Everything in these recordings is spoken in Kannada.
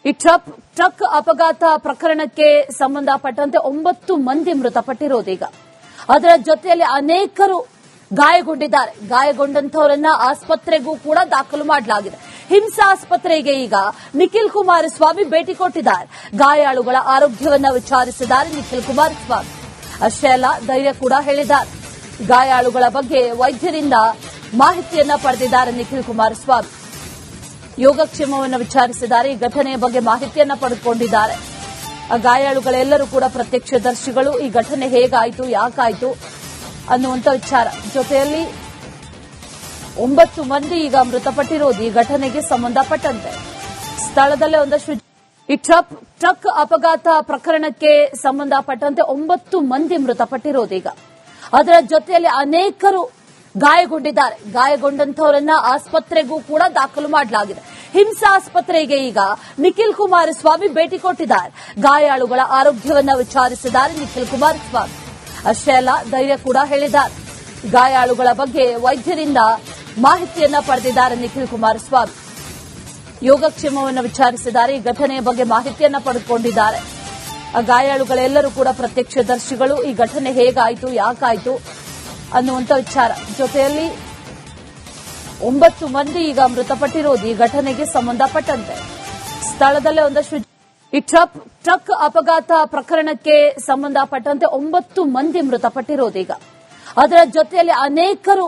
ಈ ಟ್ರಕ್ ಅಪಘಾತ ಪ್ರಕರಣಕ್ಕೆ ಸಂಬಂಧಪಟ್ಟಂತೆ 9 ಮಂದಿ ಮೃತಪಟ್ಟಿರೋದೀಗ. ಅದರ ಜೊತೆಯಲ್ಲಿ ಅನೇಕರು ಗಾಯಗೊಂಡಿದ್ದಾರೆ. ಗಾಯಗೊಂಡಂತವರನ್ನ ಆಸ್ಪತ್ರೆಗೂ ಕೂಡ ದಾಖಲು ಮಾಡಲಾಗಿದೆ. ಹಿಮ್ಸ್ ಆಸ್ಪತ್ರೆಗೆ ಈಗ ನಿಖಿಲ್ ಕುಮಾರಸ್ವಾಮಿ ಭೇಟಿ ಕೊಟ್ಟಿದ್ದಾರೆ. ಗಾಯಾಳುಗಳ ಆರೋಗ್ಯವನ್ನ ವಿಚಾರಿಸಿದ್ದಾರೆ ನಿಖಿಲ್ ಕುಮಾರಸ್ವಾಮಿ. ಅಷ್ಟೇ ಅಲ್ಲ, ಧೈರ್ಯ ಕೂಡ ಹೇಳಿದ್ದಾರೆ. ಗಾಯಾಳುಗಳ ಬಗ್ಗೆ ವೈದ್ಯರಿಂದ ಮಾಹಿತಿಯನ್ನ ಪಡೆದಿದ್ದಾರೆ ನಿಖಿಲ್ ಕುಮಾರಸ್ವಾಮಿ. ಯೋಗಕ್ಷೇಮವನ್ನು ವಿಚಾರಿಸಿದ್ದಾರೆ. ಈ ಘಟನೆಯ ಬಗ್ಗೆ ಮಾಹಿತಿಯನ್ನ ಪಡೆದುಕೊಂಡಿದ್ದಾರೆ. ಗಾಯಾಳುಗಳೆಲ್ಲರೂ ಕೂಡ ಪ್ರತ್ಯಕ್ಷದರ್ಶಿಗಳು. ಈ ಘಟನೆ ಹೇಗಾಯಿತು, ಯಾಕಾಯಿತು ಅನ್ನುವಂಥ ವಿಚಾರ. ಜೊತೆಯಲ್ಲಿ 9 ಮಂದಿ ಈಗ ಮೃತಪಟ್ಟಿರೋದು ಈ ಘಟನೆಗೆ ಸಂಬಂಧಪಟ್ಟಂತೆ. ಸ್ಥಳದಲ್ಲೇ ಒಂದಷ್ಟು ಈ ಟ್ರಕ್ ಅಪಘಾತ ಪ್ರಕರಣಕ್ಕೆ ಸಂಬಂಧಪಟ್ಟಂತೆ 9 ಮಂದಿ ಮೃತಪಟ್ಟಿರೋದೀಗ. ಅದರ ಜೊತೆಯಲ್ಲಿ ಅನೇಕರು ಗಾಯಗೊಂಡಿದ್ದಾರೆ. ಗಾಯಗೊಂಡಂತವರನ್ನ ಆಸ್ಪತ್ರೆಗೂ ಕೂಡ ದಾಖಲು ಮಾಡಲಾಗಿದೆ. ಹಿಮ್ಸ್ ಆಸ್ಪತ್ರೆಗೆ ಈಗ ನಿಖಿಲ್ ಕುಮಾರಸ್ವಾಮಿ ಭೇಟಿ ಕೊಟ್ಟಿದ್ದಾರೆ. ಗಾಯಾಳುಗಳ ಆರೋಗ್ಯವನ್ನ ವಿಚಾರಿಸಿದ್ದಾರೆ ನಿಖಿಲ್ ಕುಮಾರಸ್ವಾಮಿ. ಅಷ್ಟೇ ಅಲ್ಲ, ಧೈರ್ಯ ಕೂಡ ಹೇಳಿದ್ದಾರೆ. ಗಾಯಾಳುಗಳ ಬಗ್ಗೆ ವೈದ್ಯರಿಂದ ಮಾಹಿತಿಯನ್ನ ಪಡೆದಿದ್ದಾರೆ ನಿಖಿಲ್ ಕುಮಾರಸ್ವಾಮಿ. ಯೋಗಕ್ಷೇಮವನ್ನು ವಿಚಾರಿಸಿದ್ದಾರೆ. ಈ ಘಟನೆಯ ಬಗ್ಗೆ ಮಾಹಿತಿಯನ್ನ ಪಡೆದುಕೊಂಡಿದ್ದಾರೆ. ಗಾಯಾಳುಗಳೆಲ್ಲರೂ ಕೂಡ ಪ್ರತ್ಯಕ್ಷದರ್ಶಿಗಳು. ಈ ಘಟನೆ ಹೇಗಾಯಿತು, ಯಾಕಾಯಿತು ಅನ್ನುವಂಥ ವಿಚಾರ. ಜೊತೆಯಲ್ಲಿ 9 ಮಂದಿ ಈಗ ಮೃತಪಟ್ಟಿರೋದು ಈ ಘಟನೆಗೆ ಸಂಬಂಧಪಟ್ಟಂತೆ. ಸ್ಥಳದಲ್ಲೇ ಒಂದಷ್ಟು ಈ ಟ್ರಕ್ ಅಪಘಾತ ಪ್ರಕರಣಕ್ಕೆ ಸಂಬಂಧಪಟ್ಟಂತೆ 9 ಮಂದಿ ಮೃತಪಟ್ಟಿರೋದೀಗ. ಅದರ ಜೊತೆಯಲ್ಲಿ ಅನೇಕರು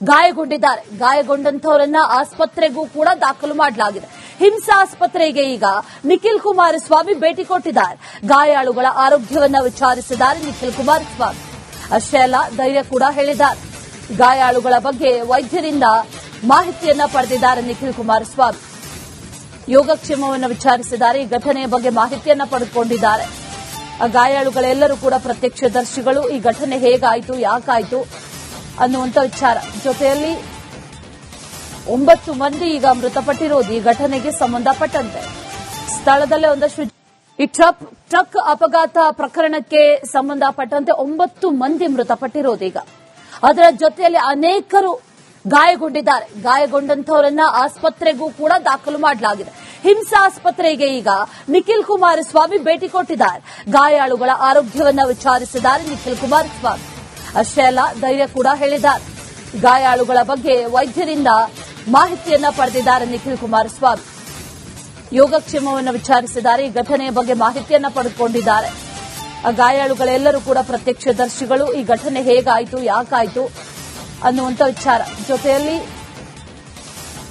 ಗಾಯಗೊಂಡಿದ್ದಾರೆ. ಗಾಯಗೊಂಡಂತವರನ್ನ ಆಸ್ಪತ್ರೆಗೂ ಕೂಡ ದಾಖಲು ಮಾಡಲಾಗಿದೆ. ಹಿಮ್ಸ್ ಆಸ್ಪತ್ರೆಗೆ ಈಗ ನಿಖಿಲ್ ಕುಮಾರಸ್ವಾಮಿ ಭೇಟಿ ಕೊಟ್ಟಿದ್ದಾರೆ. ಗಾಯಾಳುಗಳ ಆರೋಗ್ಯವನ್ನ ವಿಚಾರಿಸಿದ್ದಾರೆ ನಿಖಿಲ್ ಕುಮಾರಸ್ವಾಮಿ. ಅಷ್ಟೇ ಅಲ್ಲ, ಧೈರ್ಯ ಕೂಡ ಹೇಳಿದ್ದಾರೆ. ಗಾಯಾಳುಗಳ ಬಗ್ಗೆ ವೈದ್ಯರಿಂದ ಮಾಹಿತಿಯನ್ನ ಪಡೆದಿದ್ದಾರೆ ನಿಖಿಲ್ ಕುಮಾರಸ್ವಾಮಿ. ಯೋಗಕ್ಷೇಮವನ್ನು ವಿಚಾರಿಸಿದ್ದಾರೆ. ಈ ಘಟನೆಯ ಬಗ್ಗೆ ಮಾಹಿತಿಯನ್ನ ಪಡೆದುಕೊಂಡಿದ್ದಾರೆ. ಗಾಯಾಳುಗಳೆಲ್ಲರೂ ಕೂಡ ಪ್ರತ್ಯಕ್ಷದರ್ಶಿಗಳು. ಈ ಘಟನೆ ಹೇಗಾಯಿತು, ಯಾಕಾಯಿತು ಅನ್ನುವಂಥ ವಿಚಾರ. ಜೊತೆಯಲ್ಲಿ 9 ಮಂದಿ ಈಗ ಮೃತಪಟ್ಟಿರೋದು ಈ ಘಟನೆಗೆ ಸಂಬಂಧಪಟ್ಟಂತೆ. ಸ್ಥಳದಲ್ಲೇ ಒಂದಷ್ಟು ಈ ಟ್ರಕ್ ಅಪಘಾತ ಪ್ರಕರಣಕ್ಕೆ ಸಂಬಂಧಪಟ್ಟಂತೆ 9 ಮಂದಿ ಮೃತಪಟ್ಟಿರೋದೀಗ. ಅದರ ಜೊತೆಯಲ್ಲಿ ಅನೇಕರು ಗಾಯಗೊಂಡಿದ್ದಾರೆ. ಗಾಯಗೊಂಡಂತವರನ್ನ ಆಸ್ಪತ್ರೆಗೂ ಕೂಡ ದಾಖಲು ಮಾಡಲಾಗಿದೆ. ಹಿಮ್ಸ್ ಆಸ್ಪತ್ರೆಗೆ ಈಗ ನಿಖಿಲ್ ಕುಮಾರಸ್ವಾಮಿ ಭೇಟಿ ಕೊಟ್ಟಿದ್ದಾರೆ. ಗಾಯಾಳುಗಳ ಆರೋಗ್ಯವನ್ನ ವಿಚಾರಿಸಿದ್ದಾರೆ ನಿಖಿಲ್ ಕುಮಾರಸ್ವಾಮಿ. ಅಷ್ಟೇ ಅಲ್ಲ, ಧೈರ್ಯ ಕೂಡ ಹೇಳಿದ್ದಾರೆ. ಗಾಯಾಳುಗಳ ಬಗ್ಗೆ ವೈದ್ಯರಿಂದ ಮಾಹಿತಿಯನ್ನ ಪಡೆದಿದ್ದಾರೆ ನಿಖಿಲ್ ಕುಮಾರಸ್ವಾಮಿ. ಯೋಗಕ್ಷೇಮವನ್ನು ವಿಚಾರಿಸಿದ್ದಾರೆ. ಈ ಘಟನೆಯ ಬಗ್ಗೆ ಮಾಹಿತಿಯನ್ನ ಪಡೆದುಕೊಂಡಿದ್ದಾರೆ. ಗಾಯಾಳುಗಳೆಲ್ಲರೂ ಕೂಡ ಪ್ರತ್ಯಕ್ಷದರ್ಶಿಗಳು. ಈ ಘಟನೆ ಹೇಗಾಯಿತು, ಯಾಕಾಯಿತು ಅನ್ನುವಂಥ ವಿಚಾರ. ಜೊತೆಯಲ್ಲಿ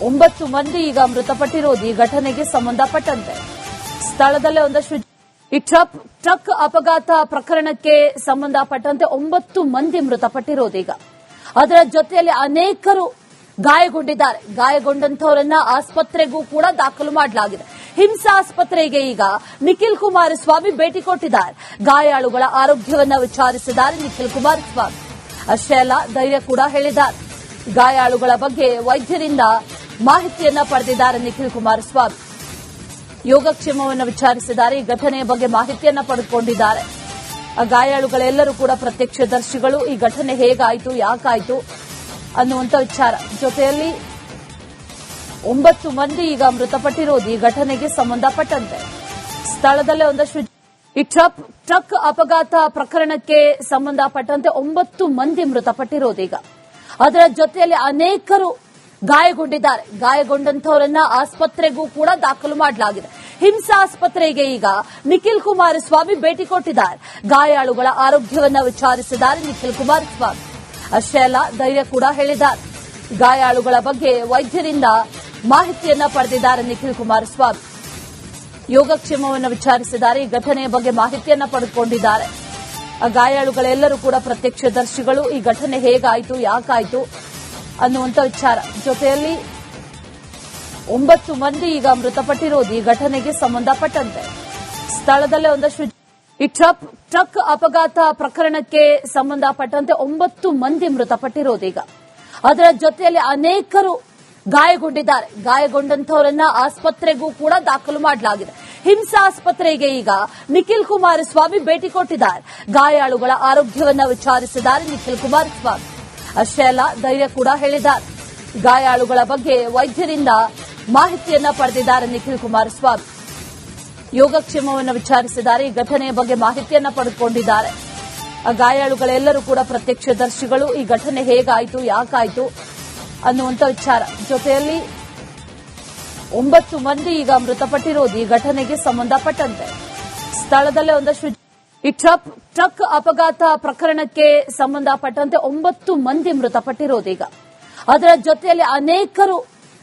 9 ಮಂದಿ ಈಗ ಮೃತಪಟ್ಟಿರೋದು ಈ ಘಟನೆಗೆ ಸಂಬಂಧಪಟ್ಟಂತೆ. ಸ್ಥಳದಲ್ಲೇ ಒಂದಷ್ಟು ಈ ಟ್ರಕ್ ಅಪಘಾತ ಪ್ರಕರಣಕ್ಕೆ ಸಂಬಂಧಪಟ್ಟಂತೆ 9 ಮಂದಿ ಮೃತಪಟ್ಟಿರೋದೀಗ. ಅದರ ಜೊತೆಯಲ್ಲಿ ಅನೇಕರು ಗಾಯಗೊಂಡಿದ್ದಾರೆ. ಗಾಯಗೊಂಡಂತವರನ್ನ ಆಸ್ಪತ್ರೆಗೂ ಕೂಡ ದಾಖಲು ಮಾಡಲಾಗಿದೆ. ಹಿಮ್ಸ್ ಆಸ್ಪತ್ರೆಗೆ ಈಗ ನಿಖಿಲ್ ಕುಮಾರಸ್ವಾಮಿ ಭೇಟಿ ಕೊಟ್ಟಿದ್ದಾರೆ. ಗಾಯಾಳುಗಳ ಆರೋಗ್ಯವನ್ನ ವಿಚಾರಿಸಿದ್ದಾರೆ ನಿಖಿಲ್ ಕುಮಾರಸ್ವಾಮಿ. ಅಷ್ಟೇ ಅಲ್ಲ, ಧೈರ್ಯ ಕೂಡ ಹೇಳಿದ್ದಾರೆ. ಗಾಯಾಳುಗಳ ಬಗ್ಗೆ ವೈದ್ಯರಿಂದ ಮಾಹಿತಿಯನ್ನ ಪಡೆದಿದ್ದಾರೆ ನಿಖಿಲ್ ಕುಮಾರಸ್ವಾಮಿ. ಯೋಗಕ್ಷೇಮವನ್ನು ವಿಚಾರಿಸಿದ್ದಾರೆ. ಈ ಘಟನೆಯ ಬಗ್ಗೆ ಮಾಹಿತಿಯನ್ನ ಪಡೆದುಕೊಂಡಿದ್ದಾರೆ. ಗಾಯಾಳುಗಳೆಲ್ಲರೂ ಕೂಡ ಪ್ರತ್ಯಕ್ಷದರ್ಶಿಗಳು. ಈ ಘಟನೆ ಹೇಗಾಯಿತು, ಯಾಕಾಯಿತು ಅನ್ನುವಂಥ ವಿಚಾರ. ಜೊತೆಯಲ್ಲಿ 9 ಮಂದಿ ಈಗ ಮೃತಪಟ್ಟಿರೋದು ಈ ಘಟನೆಗೆ ಸಂಬಂಧಪಟ್ಟಂತೆ. ಸ್ಥಳದಲ್ಲೇ ಒಂದಷ್ಟು ಈ ಟ್ರಕ್ ಅಪಘಾತ ಪ್ರಕರಣಕ್ಕೆ ಸಂಬಂಧಪಟ್ಟಂತೆ 9 ಮಂದಿ ಮೃತಪಟ್ಟಿರೋದೀಗ. ಅದರ ಜೊತೆಯಲ್ಲಿ ಅನೇಕರು ಗಾಯಗೊಂಡಿದ್ದಾರೆ. ಗಾಯಗೊಂಡಂತವರನ್ನ ಆಸ್ಪತ್ರೆಗೂ ಕೂಡ ದಾಖಲು ಮಾಡಲಾಗಿದೆ. ಹಿಮ್ಸ್ ಆಸ್ಪತ್ರೆಗೆ ಈಗ ನಿಖಿಲ್ ಕುಮಾರಸ್ವಾಮಿ ಭೇಟಿ ಕೊಟ್ಟಿದ್ದಾರೆ. ಗಾಯಾಳುಗಳ ಆರೋಗ್ಯವನ್ನ ವಿಚಾರಿಸಿದ್ದಾರೆ ನಿಖಿಲ್ ಕುಮಾರಸ್ವಾಮಿ. ಅಷ್ಟೇ ಅಲ್ಲ, ಧೈರ್ಯ ಕೂಡ ಹೇಳಿದ್ದಾರೆ. ಗಾಯಾಳುಗಳ ಬಗ್ಗೆ ವೈದ್ಯರಿಂದ ಮಾಹಿತಿಯನ್ನ ಪಡೆದಿದ್ದಾರೆ ನಿಖಿಲ್ ಕುಮಾರಸ್ವಾಮಿ. ಯೋಗಕ್ಷೇಮವನ್ನು ವಿಚಾರಿಸಿದ್ದಾರೆ. ಈ ಘಟನೆಯ ಬಗ್ಗೆ ಮಾಹಿತಿಯನ್ನ ಪಡೆದುಕೊಂಡಿದ್ದಾರೆ. ಗಾಯಾಳುಗಳೆಲ್ಲರೂ ಕೂಡ ಪ್ರತ್ಯಕ್ಷದರ್ಶಿಗಳು. ಈ ಘಟನೆ ಹೇಗಾಯಿತು, ಯಾಕಾಯಿತು ಅನ್ನುವಂಥ ವಿಚಾರ. ಜೊತೆಯಲ್ಲಿ 9 ಮಂದಿ ಈಗ ಮೃತಪಟ್ಟಿರೋದು ಈ ಘಟನೆಗೆ ಸಂಬಂಧಪಟ್ಟಂತೆ. ಸ್ಥಳದಲ್ಲೇ ಒಂದಷ್ಟು ಈ ಟ್ರಕ್ ಅಪಘಾತ ಪ್ರಕರಣಕ್ಕೆ ಸಂಬಂಧಪಟ್ಟಂತೆ 9 ಮಂದಿ ಮೃತಪಟ್ಟಿರೋದೀಗ. ಅದರ ಜೊತೆಯಲ್ಲಿ ಅನೇಕರು ಗಾಯಗೊಂಡಿದ್ದಾರೆ. ಗಾಯಗೊಂಡಂತವರನ್ನ ಆಸ್ಪತ್ರೆಗೂ ಕೂಡ ದಾಖಲು ಮಾಡಲಾಗಿದೆ. ಹಿಮ್ಸ್ ಆಸ್ಪತ್ರೆಗೆ ಈಗ ನಿಖಿಲ್ ಕುಮಾರಸ್ವಾಮಿ ಭೇಟಿ ಕೊಟ್ಟಿದ್ದಾರೆ. ಗಾಯಾಳುಗಳ ಆರೋಗ್ಯವನ್ನ ವಿಚಾರಿಸಿದ್ದಾರೆ ನಿಖಿಲ್ ಕುಮಾರಸ್ವಾಮಿ. ಅಷ್ಟೇ ಅಲ್ಲ, ಧೈರ್ಯ ಕೂಡ ಹೇಳಿದ್ದಾರೆ. ಗಾಯಾಳುಗಳ ಬಗ್ಗೆ ವೈದ್ಯರಿಂದ ಮಾಹಿತಿಯನ್ನ ಪಡೆದಿದ್ದಾರೆ ನಿಖಿಲ್ ಕುಮಾರಸ್ವಾಮಿ. ಯೋಗಕ್ಷೇಮವನ್ನು ವಿಚಾರಿಸಿದ್ದಾರೆ. ಈ ಘಟನೆಯ ಬಗ್ಗೆ ಮಾಹಿತಿಯನ್ನ ಪಡೆದುಕೊಂಡಿದ್ದಾರೆ. ಗಾಯಾಳುಗಳೆಲ್ಲರೂ ಕೂಡ ಪ್ರತ್ಯಕ್ಷದರ್ಶಿಗಳು. ಈ ಘಟನೆ ಹೇಗಾಯಿತು, ಯಾಕಾಯಿತು ಅನ್ನುವಂಥ ವಿಚಾರ. ಜೊತೆಯಲ್ಲಿ 9 ಮಂದಿ ಈಗ ಮೃತಪಟ್ಟಿರೋದು ಈ ಘಟನೆಗೆ ಸಂಬಂಧಪಟ್ಟಂತೆ. ಸ್ಥಳದಲ್ಲೇ ಒಂದಷ್ಟು ಈ ಟ್ರಕ್ ಅಪಘಾತ ಪ್ರಕರಣಕ್ಕೆ ಸಂಬಂಧಪಟ್ಟಂತೆ 9 ಮಂದಿ ಮೃತಪಟ್ಟಿರೋದು ಈಗ. ಅದರ ಜೊತೆಯಲ್ಲಿ ಅನೇಕರು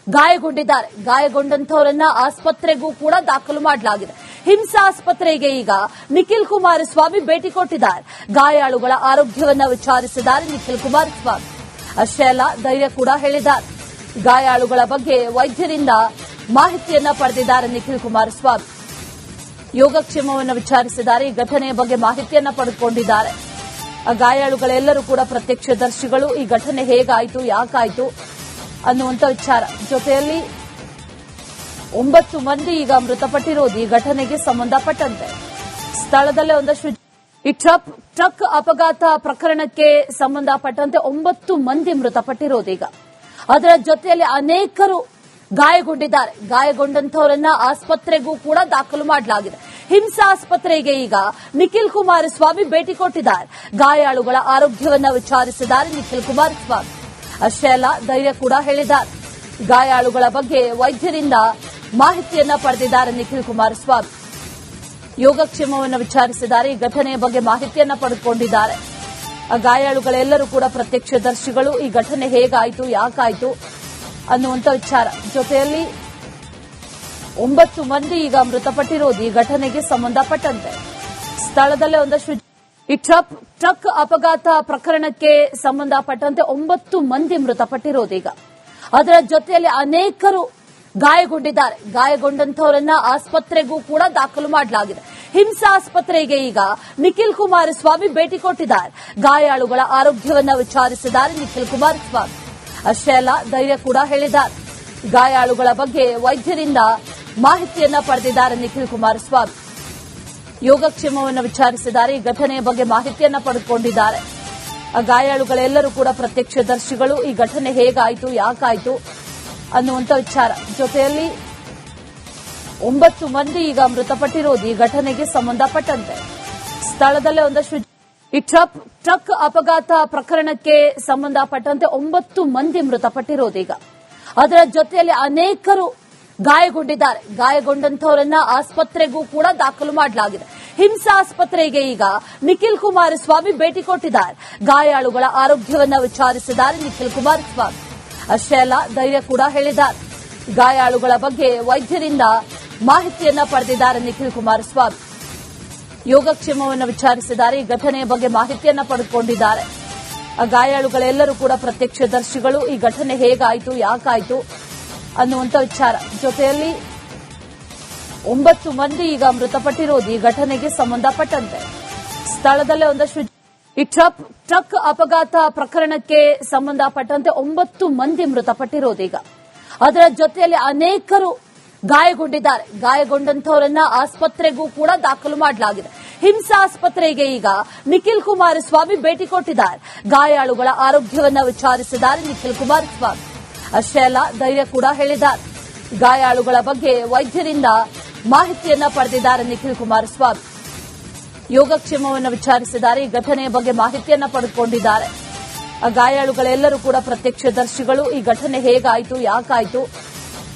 ಗಾಯಗೊಂಡಿದ್ದಾರೆ. ಗಾಯಗೊಂಡಂತವರನ್ನ ಆಸ್ಪತ್ರೆಗೂ ಕೂಡ ದಾಖಲು ಮಾಡಲಾಗಿದೆ. ಹಿಮ್ಸ್ ಆಸ್ಪತ್ರೆಗೆ ಈಗ ನಿಖಿಲ್ ಕುಮಾರಸ್ವಾಮಿ ಭೇಟಿ ಕೊಟ್ಟಿದ್ದಾರೆ. ಗಾಯಾಳುಗಳ ಆರೋಗ್ಯವನ್ನ ವಿಚಾರಿಸಿದ್ದಾರೆ ನಿಖಿಲ್ ಕುಮಾರಸ್ವಾಮಿ. ಅಷ್ಟೇ ಅಲ್ಲ, ಧೈರ್ಯ ಕೂಡ ಹೇಳಿದ್ದಾರೆ. ಗಾಯಾಳುಗಳ ಬಗ್ಗೆ ವೈದ್ಯರಿಂದ ಮಾಹಿತಿಯನ್ನ ಪಡೆದಿದ್ದಾರೆ ನಿಖಿಲ್ ಕುಮಾರಸ್ವಾಮಿ. ಯೋಗಕ್ಷೇಮವನ್ನು ವಿಚಾರಿಸಿದ್ದಾರೆ. ಈ ಘಟನೆಯ ಬಗ್ಗೆ ಮಾಹಿತಿಯನ್ನ ಪಡೆದುಕೊಂಡಿದ್ದಾರೆ. ಗಾಯಾಳುಗಳೆಲ್ಲರೂ ಕೂಡ ಪ್ರತ್ಯಕ್ಷದರ್ಶಿಗಳು. ಈ ಘಟನೆ ಹೇಗಾಯಿತು, ಯಾಕಾಯಿತು ಅನ್ನುವಂಥ ವಿಚಾರ. ಜೊತೆಯಲ್ಲಿ 9 ಮಂದಿ ಈಗ ಮೃತಪಟ್ಟಿರೋದು ಈ ಘಟನೆಗೆ ಸಂಬಂಧಪಟ್ಟಂತೆ. ಸ್ಥಳದಲ್ಲೇ ಒಂದಷ್ಟು ಈ ಟ್ರಕ್ ಅಪಘಾತ ಪ್ರಕರಣಕ್ಕೆ ಸಂಬಂಧಪಟ್ಟಂತೆ 9 ಮಂದಿ ಮೃತಪಟ್ಟಿರೋದು ಈಗ. ಅದರ ಜೊತೆಯಲ್ಲಿ ಅನೇಕರು ಗಾಯಗೊಂಡಿದ್ದಾರೆ. ಗಾಯಗೊಂಡಂತವರನ್ನ ಆಸ್ಪತ್ರೆಗೂ ಕೂಡ ದಾಖಲು ಮಾಡಲಾಗಿದೆ. ಹಿಮ್ಸ್ ಆಸ್ಪತ್ರೆಗೆ ಈಗ ನಿಖಿಲ್ ಕುಮಾರಸ್ವಾಮಿ ಭೇಟಿ ಕೊಟ್ಟಿದ್ದಾರೆ. ಗಾಯಾಳುಗಳ ಆರೋಗ್ಯವನ್ನ ವಿಚಾರಿಸಿದ್ದಾರೆ ನಿಖಿಲ್ ಕುಮಾರಸ್ವಾಮಿ. ಅಷ್ಟೇ ಅಲ್ಲ, ಧೈರ್ಯ ಕೂಡ ಹೇಳಿದ್ದಾರೆ. ಗಾಯಾಳುಗಳ ಬಗ್ಗೆ ವೈದ್ಯರಿಂದ ಮಾಹಿತಿಯನ್ನ ಪಡೆದಿದ್ದಾರೆ ನಿಖಿಲ್ ಕುಮಾರಸ್ವಾಮಿ. ಯೋಗಕ್ಷೇಮವನ್ನು ವಿಚಾರಿಸಿದ್ದಾರೆ. ಈ ಘಟನೆಯ ಬಗ್ಗೆ ಮಾಹಿತಿಯನ್ನ ಪಡೆದುಕೊಂಡಿದ್ದಾರೆ. ಗಾಯಾಳುಗಳೆಲ್ಲರೂ ಕೂಡ ಪ್ರತ್ಯಕ್ಷದರ್ಶಿಗಳು. ಈ ಘಟನೆ ಹೇಗಾಯಿತು, ಯಾಕಾಯಿತು ಅನ್ನುವಂಥ ವಿಚಾರ. ಜೊತೆಯಲ್ಲಿ 9 ಮಂದಿ ಈಗ ಮೃತಪಟ್ಟಿರೋದು ಈ ಘಟನೆಗೆ ಸಂಬಂಧಪಟ್ಟಂತೆ. ಸ್ಥಳದಲ್ಲೇ ಒಂದಷ್ಟು ಈ ಟ್ರಕ್ ಅಪಘಾತ ಪ್ರಕರಣಕ್ಕೆ ಸಂಬಂಧಪಟ್ಟಂತೆ 9 ಮಂದಿ ಮೃತಪಟ್ಟಿರೋದು ಈಗ. ಅದರ ಜೊತೆಯಲ್ಲಿ ಅನೇಕರು ಗಾಯಗೊಂಡಿದ್ದಾರೆ. ಗಾಯಗೊಂಡಂತವರನ್ನ ಆಸ್ಪತ್ರೆಗೂ ಕೂಡ ದಾಖಲು ಮಾಡಲಾಗಿದೆ. ಹಿಮ್ಸ್ ಆಸ್ಪತ್ರೆಗೆ ಈಗ ನಿಖಿಲ್ ಕುಮಾರಸ್ವಾಮಿ ಭೇಟಿ ಕೊಟ್ಟಿದ್ದಾರೆ. ಗಾಯಾಳುಗಳ ಆರೋಗ್ಯವನ್ನ ವಿಚಾರಿಸಿದ್ದಾರೆ ನಿಖಿಲ್ ಕುಮಾರಸ್ವಾಮಿ. ಅಷ್ಟೇ ಅಲ್ಲ, ಧೈರ್ಯ ಕೂಡ ಹೇಳಿದ್ದಾರೆ. ಗಾಯಾಳುಗಳ ಬಗ್ಗೆ ವೈದ್ಯರಿಂದ ಮಾಹಿತಿಯನ್ನ ಪಡೆದಿದ್ದಾರೆ ನಿಖಿಲ್ ಕುಮಾರಸ್ವಾಮಿ. ಯೋಗಕ್ಷೇಮವನ್ನು ವಿಚಾರಿಸಿದ್ದಾರೆ. ಈ ಘಟನೆಯ ಬಗ್ಗೆ ಮಾಹಿತಿಯನ್ನ ಪಡೆದುಕೊಂಡಿದ್ದಾರೆ. ಗಾಯಾಳುಗಳೆಲ್ಲರೂ ಕೂಡ ಪ್ರತ್ಯಕ್ಷದರ್ಶಿಗಳು. ಈ ಘಟನೆ ಹೇಗಾಯಿತು, ಯಾಕಾಯಿತು ಅನ್ನುವಂಥ ವಿಚಾರ. ಜೊತೆಯಲ್ಲಿ 9 ಮಂದಿ ಈಗ ಮೃತಪಟ್ಟಿರೋದು ಈ ಘಟನೆಗೆ ಸಂಬಂಧಪಟ್ಟಂತೆ. ಸ್ಥಳದಲ್ಲೇ ಒಂದಷ್ಟು ಈ ಟ್ರಕ್ ಅಪಘಾತ ಪ್ರಕರಣಕ್ಕೆ ಸಂಬಂಧಪಟ್ಟಂತೆ 9 ಮಂದಿ ಮೃತಪಟ್ಟಿರೋದು ಈಗ. ಅದರ ಜೊತೆಯಲ್ಲಿ ಅನೇಕರು ಗಾಯಗೊಂಡಿದ್ದಾರೆ. ಗಾಯಗೊಂಡಂತವರನ್ನ ಆಸ್ಪತ್ರೆಗೂ ಕೂಡ ದಾಖಲು ಮಾಡಲಾಗಿದೆ. ಹಿಮ್ಸ್ ಆಸ್ಪತ್ರೆಗೆ ಈಗ ನಿಖಿಲ್ ಕುಮಾರಸ್ವಾಮಿ ಭೇಟಿ ಕೊಟ್ಟಿದ್ದಾರೆ. ಗಾಯಾಳುಗಳ ಆರೋಗ್ಯವನ್ನ ವಿಚಾರಿಸಿದ್ದಾರೆ ನಿಖಿಲ್ ಕುಮಾರಸ್ವಾಮಿ. ಅಷ್ಟೇ ಅಲ್ಲ, ಧೈರ್ಯ ಕೂಡ ಹೇಳಿದ್ದಾರೆ. ಗಾಯಾಳುಗಳ ಬಗ್ಗೆ ವೈದ್ಯರಿಂದ ಮಾಹಿತಿಯನ್ನ ಪಡೆದಿದ್ದಾರೆ ನಿಖಿಲ್ ಕುಮಾರಸ್ವಾಮಿ. ಯೋಗಕ್ಷೇಮವನ್ನು ವಿಚಾರಿಸಿದ್ದಾರೆ. ಈ ಘಟನೆಯ ಬಗ್ಗೆ ಮಾಹಿತಿಯನ್ನ ಪಡೆದುಕೊಂಡಿದ್ದಾರೆ. ಗಾಯಾಳುಗಳೆಲ್ಲರೂ ಕೂಡ ಪ್ರತ್ಯಕ್ಷದರ್ಶಿಗಳು. ಈ ಘಟನೆ ಹೇಗಾಯಿತು, ಯಾಕಾಯಿತು ಅನ್ನುವಂಥ ವಿಚಾರ. ಜೊತೆಯಲ್ಲಿ 9 ಮಂದಿ ಈಗ ಮೃತಪಟ್ಟಿರೋದು ಈ ಘಟನೆಗೆ ಸಂಬಂಧಪಟ್ಟಂತೆ. ಸ್ಥಳದಲ್ಲೇ ಒಂದಷ್ಟು ಈ ಟ್ರಕ್ ಅಪಘಾತ ಪ್ರಕರಣಕ್ಕೆ ಸಂಬಂಧಪಟ್ಟಂತೆ 9 ಮಂದಿ ಮೃತಪಟ್ಟಿರೋದು ಈಗ. ಅದರ ಜೊತೆಯಲ್ಲಿ ಅನೇಕರು ಗಾಯಗೊಂಡಿದ್ದಾರೆ. ಗಾಯಗೊಂಡಂತವರನ್ನ ಆಸ್ಪತ್ರೆಗೂ ಕೂಡ ದಾಖಲು ಮಾಡಲಾಗಿದೆ. ಹಿಮ್ಸ್ ಆಸ್ಪತ್ರೆಗೆ ಈಗ ನಿಖಿಲ್ ಕುಮಾರಸ್ವಾಮಿ ಭೇಟಿ ಕೊಟ್ಟಿದ್ದಾರೆ. ಗಾಯಾಳುಗಳ ಆರೋಗ್ಯವನ್ನ ವಿಚಾರಿಸಿದ್ದಾರೆ ನಿಖಿಲ್ ಕುಮಾರಸ್ವಾಮಿ. ಅಷ್ಟೇ ಅಲ್ಲ, ಧೈರ್ಯ ಕೂಡ ಹೇಳಿದ್ದಾರೆ. ಗಾಯಾಳುಗಳ ಬಗ್ಗೆ ವೈದ್ಯರಿಂದ ಮಾಹಿತಿಯನ್ನ ಪಡೆದಿದ್ದಾರೆ ನಿಖಿಲ್ ಕುಮಾರಸ್ವಾಮಿ. ಯೋಗಕ್ಷೇಮವನ್ನು ವಿಚಾರಿಸಿದ್ದಾರೆ. ಈ ಘಟನೆಯ ಬಗ್ಗೆ ಮಾಹಿತಿಯನ್ನ ಪಡೆದುಕೊಂಡಿದ್ದಾರೆ. ಗಾಯಾಳುಗಳೆಲ್ಲರೂ ಕೂಡ ಪ್ರತ್ಯಕ್ಷದರ್ಶಿಗಳು. ಈ ಘಟನೆ ಹೇಗಾಯಿತು, ಯಾಕಾಯಿತು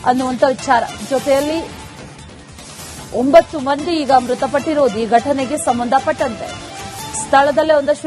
ಅನ್ನುವಂಥ ವಿಚಾರ. ಜೊತೆಯಲ್ಲಿ 9 ಮಂದಿ ಈಗ ಮೃತಪಟ್ಟಿರೋದು ಈ ಘಟನೆಗೆ ಸಂಬಂಧಪಟ್ಟಂತೆ. ಸ್ಥಳದಲ್ಲೇ ಒಂದಷ್ಟು